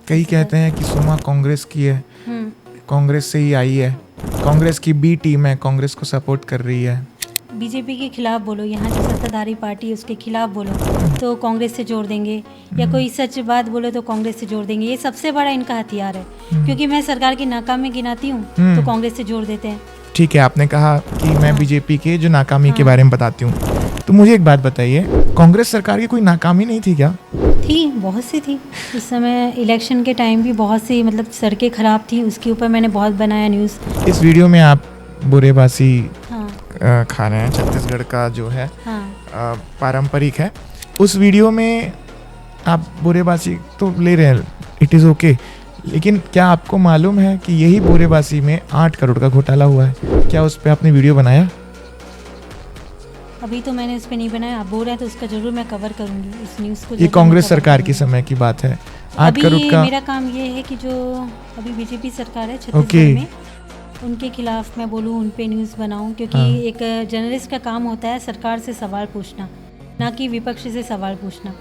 कई कहते हैं कि सोमा कांग्रेस की है, कांग्रेस से ही आई है, कांग्रेस की बी टीम है, कांग्रेस को सपोर्ट कर रही है। बीजेपी के खिलाफ बोलो, यहाँ जो सत्ताधारी पार्टी है उसके खिलाफ बोलो तो कांग्रेस से जोड़ देंगे, या कोई सच बात बोलो तो कांग्रेस से जोड़ देंगे। ये सबसे बड़ा इनका हथियार है, क्योंकि मैं सरकार की नाकामी गिनाती हूँ तो कांग्रेस से जोड़ देते हैं। ठीक है, आपने कहा कि मैं बीजेपी के जो नाकामी के बारे में बताती हूँ, तो मुझे एक बात बताइए, कांग्रेस सरकार की कोई नाकामी नहीं थी क्या? थी, बहुत सी थी। उस समय इलेक्शन के टाइम भी बहुत सी मतलब सड़कें खराब थी, उसके ऊपर मैंने बहुत बनाया न्यूज़। इस वीडियो में आप बुरेबासी हाँ खा रहे हैं, छत्तीसगढ़ का जो है हाँ पारंपरिक है। उस वीडियो में आप बुरेबासी तो ले रहे हैं, इट इज़ ओके, लेकिन क्या आपको मालूम है कि यही बुरेबासी में 8 करोड़ का घोटाला हुआ है? क्या उस पर आपने वीडियो बनाया? अभी तो मैंने उस पर नहीं बनाया, आप बोल रहे हैं तो उसका जरूर मैं कवर करूंगी इस न्यूज़ को। ये जरूर कांग्रेस मैं cover सरकार की करूंगी। समय की बात है। 8 अभी करोड़ का मेरा काम ये है कि जो अभी बीजेपी सरकार है छत्तीसगढ़ Okay. में, उनके खिलाफ मैं बोलूँ, उन पे न्यूज़ बनाऊँ, क्योंकि हाँ। एक जर्नलिस्ट का काम होता है सरकार से सवाल पूछना, ना कि विपक्ष से सवाल पूछना।